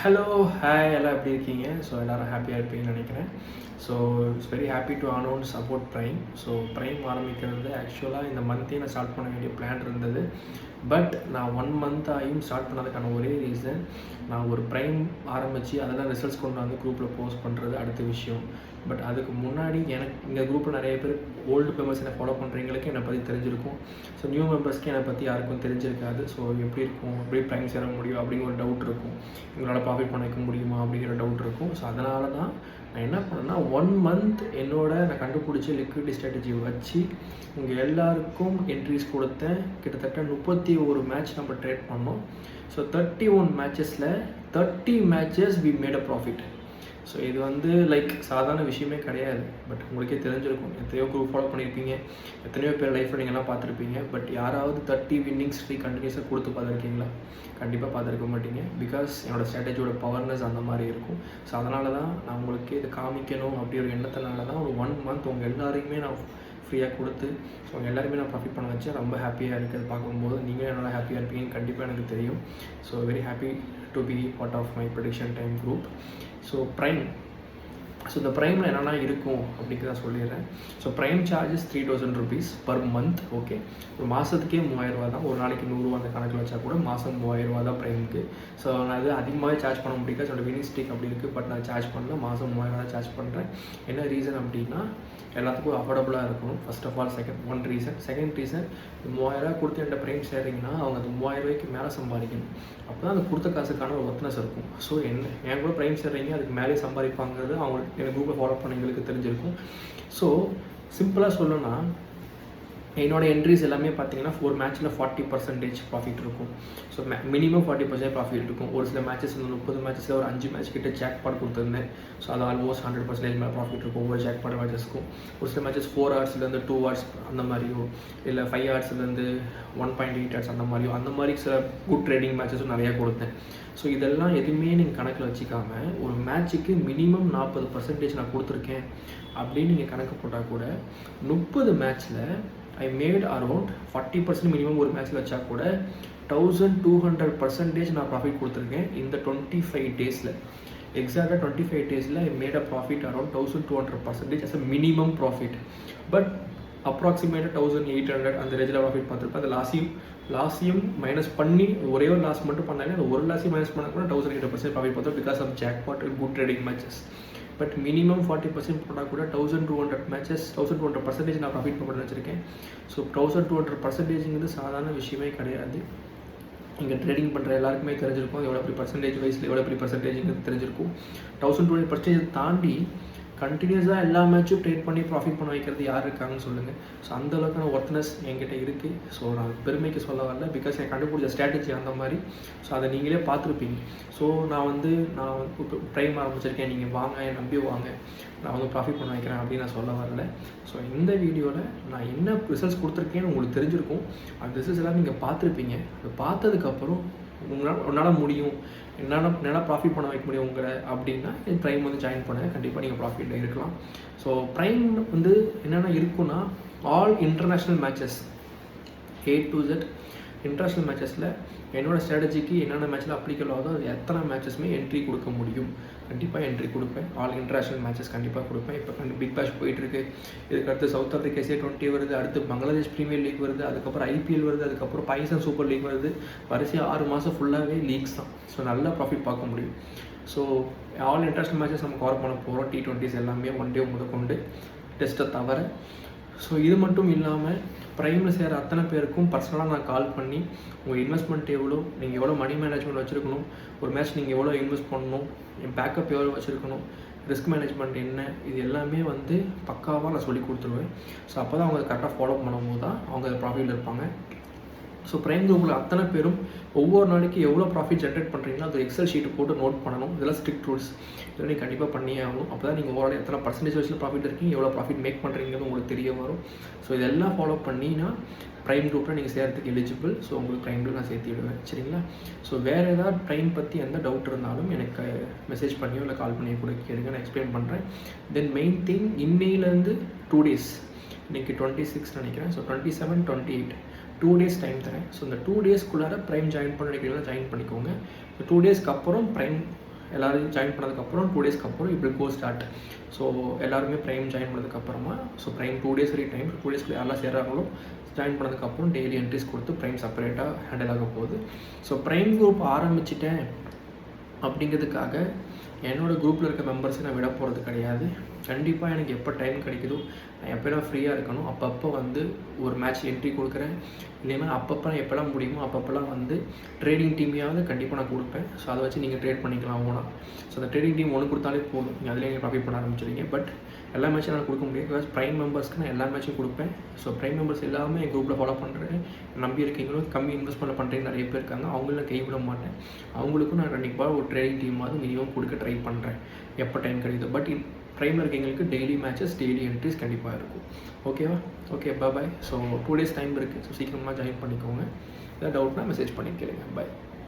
Hello hi எல்லாம் எப்படி இருக்கீங்க? ஸோ எல்லோரும் ஹாப்பியாக இருப்பீங்கன்னு நினைக்கிறேன். So it's very happy to announce support prime. So prime ஆரம்பிக்கிறது ஆக்சுவலாக இந்த மந்த்தே நான் ஸ்டார்ட் பண்ண வேண்டிய பிளான் இருந்தது. பட் நான் 1 month ஆகியும் ஸ்டார்ட் பண்ணதுக்கான ஒரே ரீசன், நான் ஒரு ப்ரைம் ஆரம்பித்து அதெல்லாம் ரிசல்ட்ஸ் கொண்டு வந்து குரூப்பில் போஸ்ட் பண்ணுறது அடுத்த விஷயம். பட் அதுக்கு முன்னாடி எனக்கு இந்த குரூப்பில் நிறைய பேர் ஓல்டு மெம்பர்ஸ் என்னை ஃபாலோ பண்ணுறவங்களுக்கு என்னை பற்றி தெரிஞ்சிருக்கும். ஸோ நியூ மெம்பர்ஸ்க்கு என்னை பற்றி யாருக்கும் தெரிஞ்சிருக்காது. ஸோ எப்படி இருக்கும், எப்படி ப்ரைம் சேர முடியும் அப்படிங்கிற ஒரு டவுட் இருக்கும். எங்களால் ப்ராஃபிட் பண்ண வைக்க முடியுமா அப்படிங்கிற டவுட் இருக்கும். ஸோ அதனால தான் நான் என்ன பண்ணேன்னா 1 month நான் கண்டுபிடிச்ச லிக்விடிட்டி ஸ்ட்ராட்டஜி வச்சு உங்கள் எல்லாருக்கும் என்ட்ரிஸ் கொடுத்தேன். கிட்டத்தட்ட 31 மேட்ச் நம்ம ட்ரேட் பண்ணோம். ஸோ 31 மேட்சஸில் 30 matches we made a profit. So இது லைக் சாதாரண விஷயமே கிடையாது. பட் உங்களுக்கே தெரிஞ்சிருக்கும், எத்தனையோ குரூப் ஃபாலோ பண்ணியிருப்பீங்க, எத்தனையோ பேர் லைஃப்பில் நீங்கள்லாம் பார்த்துருப்பீங்க. பட் யாராவது 30 வின்னிங்ஸ் ஃப்ரீ கண்டினியூஸாக கொடுத்து பார்த்துருக்கீங்களா? கண்டிப்பாக பார்த்துருக்க மாட்டீங்க. பிகாஸ் என்னோடய ஸ்ட்ராட்டஜியோட பவர்னஸ் அந்த மாதிரி இருக்கும். ஸோ அதனால தான் நான் உங்களுக்கு இதை காமிக்கணும் அப்படி ஒரு எண்ணத்தினால தான் ஒரு 1 month உங்கள் எல்லாருக்குமே நான் ஃப்ரீயாக கொடுத்து ஸோ எல்லாருமே நான் ப்ராஃபிட் பண்ண வச்சேன். ரொம்ப ஹாப்பியாக இருக்குது பார்க்கும்போது. நீங்களும் என்னோட ஹாப்பியாக இருப்பீங்கன்னு கண்டிப்பாக எனக்கு தெரியும். So very happy to be part of my prediction time group. So prime, so இந்த ப்ரைமில் என்னென்னா இருக்கும் அப்படிங்கிறத சொல்லிடுறேன். So prime charges 3000 rupees per month. Okay, ஒரு மாதத்துக்கே 3000 ரூபா தான். ஒரு நாளைக்கு 100 ரூபா அந்த கணக்கில் வச்சா கூட மாதம் 3000 ரூபா தான் ப்ரைமுக்கு. ஸோ நான் அது அதிகமாகவே சார்ஜ் பண்ண முடியாது. என்னோட வினிங் ஸ்டிக் அப்படி இருக்குது. பட் நான் சார்ஜ் பண்ணல, மாதம் 3000 தான் சார்ஜ் பண்ணுறேன். என்ன ரீசன் அப்படின்னா எல்லாத்துக்கும் அஃபோர்டபுளாக இருக்கணும். First of all one reason. Second reason, 3000 ரூபா கொடுத்து என்கிட்ட ப்ரைம் சேர்றீங்கன்னா அவங்க அந்த 3000 ரூபாய்க்கு மேலே சம்பாதிக்கணும். அப்போ தான் அந்த கொடுத்த காசுக்கான ஒரு ஒர்த்னஸ் இருக்கும். ஸோ என் கூட ப்ரைம் சேர்றீங்க, அதுக்கு மேலே சம்பாதிப்பாங்கிறது அவங்களுக்கு எனக்கு குரூப்பில் ஃபாலோ பண்ண எங்களுக்கு தெரிஞ்சிருக்கும். ஸோ சிம்பிளாக சொல்லணும்னா என்னோட என்ட்ரிஸ் எல்லாமே பார்த்தீங்கன்னா 4 மேட்ச்சில் 40% ப்ராஃபிட் இருக்கும். ஸோ மினிமம் 40% ப்ராஃபிட் இருக்கும். ஒரு சில மேட்சஸ் 30 மேட்சஸில் ஒரு 5 மேட்ச் கிட்ட ஜாக்பாட் கொடுத்துருந்தேன். ஸோ அது ஆல்மோஸ்ட் 100% மேலே ப்ராஃபிட் இருக்கும் ஒவ்வொரு ஜாக்பாட் மேட்சஸ்க்கும். ஒரு சில மேட்சஸ் 4 ஹவர்ஸ்லேருந்து 2 hours அந்த மாதிரியோ, இல்லை 5 ஹவர்ஸ்லேருந்து 1.8 hours அந்த மாதிரியோ, அந்த மாதிரி சில குட் ட்ரேடிங் மேட்சஸும் நிறையா கொடுத்தேன். ஸோ இதெல்லாம் எதுவுமே நீங்கள் கணக்கில் வச்சுக்காமல் ஒரு மேட்ச்சுக்கு மினிமம் 40% நான் கொடுத்துருக்கேன் அப்படின்னு நீங்கள் கணக்கு போட்டால் கூட 30 மேட்ச்சில் ஐ மேட் அரௌண்ட் 40% மினிமம் ஒரு மேட்ச்சில் வச்சா கூட 1200% நான் ப்ராஃபிட் கொடுத்துருக்கேன் இந்த 25 டேஸில். எக்ஸாக்டாக 25 டேஸில் I made a profit around 1200% as a minimum profit. But அப்ராக்சிமேட்டாக 1800 அந்த ரேஞ்சில் ப்ராஃபிட் பார்த்துருப்பேன். அந்த லாஸையும் மைனஸ் பண்ணி ஒரே ஒரு லாஸ் மட்டும் பண்ணாலே அந்த ஒரு லாஸையும் மைனஸ் பண்ண கூட 1800% ப்ராஃபிட் பார்த்தோம். Because of jackpot good trading matches. But minimum 40% போட்டால் கூட 1200% நான் ப்ராஃபிட் பண்ண வச்சுருக்கேன். ஸோ 1200%ங்கிறது சாதாரண விஷயமே கிடையாது. இங்கே ட்ரேடிங் பண்ணுற எல்லாருக்குமே தெரிஞ்சிருக்கும் எவ்வளோ எப்படி பர்சன்டேஜ் வைஸில் எவ்வளோ எப்படி பர்சன்டேஜுங்கிறது தெரிஞ்சிருக்கும். 1200% தாண்டி கண்டினியூஸாக எல்லா மேட்சும் ட்ரேட் பண்ணி ப்ராஃபிட் பண்ண வைக்கிறது யார் இருக்காங்கன்னு சொல்லுங்கள். ஸோ அந்தளவுக்கான ஒர்த்னஸ் என்கிட்ட இருக்குது. ஸோ நான் பெருமைக்கு சொல்ல வரல, பிகாஸ் என் கண்டுபிடிச்ச ஸ்ட்ராட்டஜி அந்த மாதிரி. ஸோ அதை நீங்களே பார்த்துருப்பீங்க. ஸோ நான் இப்போ ப்ரைம் ஆரம்பிச்சிருக்கேன், நீங்கள் வாங்க, என் நம்பி வாங்க, நான் ப்ராஃபிட் பண்ண வைக்கிறேன் அப்படின்னு நான் சொல்ல வரல. ஸோ இந்த வீடியோவில் நான் என்ன ரிசல்ட்ஸ் கொடுத்துருக்கேன்னு உங்களுக்கு தெரிஞ்சிருக்கும். அந்த ரிசல்ட்ஸ் எல்லாம் நீங்கள் பார்த்துருப்பீங்க. அதை பார்த்ததுக்கப்புறம் உன்னால் முடியும், என்னால் ப்ராஃபிட் பண்ண வைக்க முடியும் உங்களை அப்படின்னா ப்ரைம் ஜாயின் பண்ணுங்கள். கண்டிப்பாக நீங்கள் ப்ராஃபிட்டில் இருக்கலாம். ஸோ ப்ரைம் என்னென்ன இருக்குன்னா all international matches A to Z international மேட்சஸில் என்னோடய ஸ்ட்ராட்டஜிக்கு என்னென்ன மேட்ச்சில் அப்ளிகபிள் ஆகுதோ அது எத்தனை மேட்சஸுமே என்ட்ரி கொடுக்க முடியும். கண்டிப்பாக என்ட்ரி கொடுப்பேன். ஆல் இன்டர்நேஷ்னல் மேட்சஸ் கண்டிப்பாக கொடுப்பேன். இப்போ பிக் பேஷ் போயிட்டுருக்கு. இதுக்கடுத்து சவுத் ஆஃப்ரிக்கா SA20 வருது, அடுத்து பங்களாதேஷ் ப்ரீமியர் லீக் வருது, அதுக்கப்புறம் IPL வருது, அதுக்கப்புறம் பாகிஸ்தான் சூப்பர் லீக் வருது. வரிசையாக 6 மாதம் ஃபுல்லாகவே லீக்ஸ் தான். ஸோ நல்லா ப்ராஃபிட் பார்க்க முடியும். ஸோ ஆல் இன்டர்நேஷ்னல் மேட்சஸ் நம்ம கவர் பண்ண போகிறோம். T20s எல்லாமே 1 day முதற்கொண்டு டெஸ்ட்டை தவிர. ஸோ இது மட்டும் இல்லாமல் ப்ரைமில் சேர அத்தனை பேருக்கும் பர்சனலாக நான் கால் பண்ணி உங்கள் இன்வெஸ்ட்மெண்ட் எவ்வளோ, நீங்கள் எவ்வளோ மணி மேனேஜ்மெண்ட் வச்சுருக்கணும், ஒரு மேட்ச் நீங்கள் எவ்வளோ இன்வெஸ்ட் பண்ணணும், என் பேக்கப் எவ்வளோ வச்சுருக்கணும், ரிஸ்க் மேனேஜ்மெண்ட் என்ன, இது எல்லாமே பக்காவாக நான் சொல்லி கொடுத்துருவேன். ஸோ அப்போ தான் அவங்க கரெக்டாக ஃபாலோ பண்ணும்போது தான் அவங்க ப்ராஃபிட்டில் இருப்பாங்க. ஸோ ப்ரைம் குரூப்பில் அத்தனை பேரும் ஒவ்வொரு நாளைக்கு எவ்வளோ ப்ராஃபிட் ஜென்ரேட் பண்ணுறீங்களோ அது எக்ஸல் ஷீட்டு போட்டு நோட் பண்ணணும். இதெல்லாம் ஸ்ட்ரிக்ட் ரூல்ஸ். இதெல்லாம் நீங்கள் கண்டிப்பாக பண்ணியே ஆகணும். அப்போ தான் நீங்கள் ஓவரால் எத்தனை பர்சன்டேஜ் வயசில் ப்ராஃபிட் இருக்கீங்க, எவ்வளோ ப்ராஃபிட் மேக் பண்ணுறீங்கிறது உங்களுக்கு தெரிய வரும். ஸோ இதெல்லாம் ஃபாலோ பண்ணினா ப்ரைம் குரூப்பில் நீங்கள் சேர்த்துக்கு எலிஜிபிள். ஸோ உங்களுக்கு ப்ரைம் குரூப் நான் சேர்த்து விடுவேன். சரிங்களா? ஸோ வேறு ஏதாவது ப்ரைம் பற்றி எந்த டவுட் இருந்தாலும் எனக்கு மெசேஜ் பண்ணியோ இல்லை கால் பண்ணியோ கூட கேளுங்க, நான் எக்ஸ்பிளைன் பண்ணுறேன். தென் மெயின் திங், இன்னையிலேருந்து 2 days, இன்றைக்கி 26 நினைக்கிறேன். ஸோ 27, 28 2 days டைம் தரேன். ஸோ இந்த 2 daysக்குள்ளார ப்ரைம் ஜாயின் பண்ண நினைக்கிறீங்களா ஜாயின் பண்ணிக்கோங்க. 2 daysக்கு அப்புறம் ப்ரைம் எல்லோரும் ஜாயின் பண்ணதுக்கப்புறம் 2 டேஸ்க்கு அப்புறம் இப்படி கோ ஸ்டார்ட். ஸோ எல்லாருமே ப்ரைம் ஜாயின் பண்ணதுக்கப்புறமா ப்ரைம் 2 டேஸ் வரை டைம், 2 டேஸ்க்குள்ளே யாரெல்லாம் சேர்றாங்களோ ஜாயின் பண்ணதுக்கப்புறம் டெய்லி என்ட்ரிஸ் கொடுத்து ப்ரைம் செப்பரேட்டாக ஹேண்டில் ஆக போகுது. ஸோ ப்ரைம் குரூப் ஆரம்பிச்சிட்டேன் அப்படிங்கிறதுக்காக என்னோடய குரூப்பில் இருக்க மெம்பர்ஸை நான் விட போகிறது கிடையாது. கண்டிப்பாக எனக்கு எப்போ டைம் கிடைக்குதோ, நான் எப்போல்லாம் ஃப்ரீயாக இருக்கணும் அப்பப்போ ஒரு மேட்ச் என்ட்ரி கொடுக்குறேன். இல்லைன்னா அப்பப்போ நான் எப்போல்லாம் முடியுமோ அப்பப்போல்லாம் ட்ரேடிங் டீமையாவது கண்டிப்பாக நான் கொடுப்பேன். ஸோ அதை வச்சு நீங்கள் ட்ரேட் பண்ணிக்கலாம் ஓனா. ஸோ அந்த ட்ரேடிங் டீம் ஒன்று கொடுத்தாலே போதும், நீங்கள் அதிலே நீங்கள் ப்ராஃபிட் பண்ண ஆரம்பிச்சிருங்க. பட் எல்லா மேட்சும் நான் கொடுக்க முடியாது. பிகாஸ் ப்ரைம் மெம்பர்ஸ்க்கு நான் எல்லா மேட்சும் கொடுப்பேன். ஸோ ப்ரைம் மெம்பர்ஸ் எல்லாமே என் குரூப்பில் ஃபாலோ பண்ணுறேன், நம்பி இருக்கீங்களோ கம்மி இன்வெஸ்ட்மெண்ட் பண்ணுறீங்க நிறைய பேர் இருக்காங்க. அவங்களும் நான் கைவிட மாட்டேன். அவங்களுக்கும் நான் கண்டிப்பாக ஒரு ட்ரேடிங் டீமாவது மினிமம் கொடுக்க ட்ரை பண்ணுறேன் எப்போ டைம் கிடைக்குது. பட் ப்ரைமில் இருக்கவங்களுக்கு டெய்லி மேட்சஸ், டெய்லி என்ட்ரிஸ் கண்டிப்பாக இருக்கும். ஓகேவா? ஓகே, பாய். ஸோ 2 டேஸ் டைம் இருக்குது. ஸோ சீக்கிரமாக ஜாயின் பண்ணிக்கோங்க. ஏதாவது டவுட்னா மெசேஜ் பண்ணி கேளுங்க. பாய்.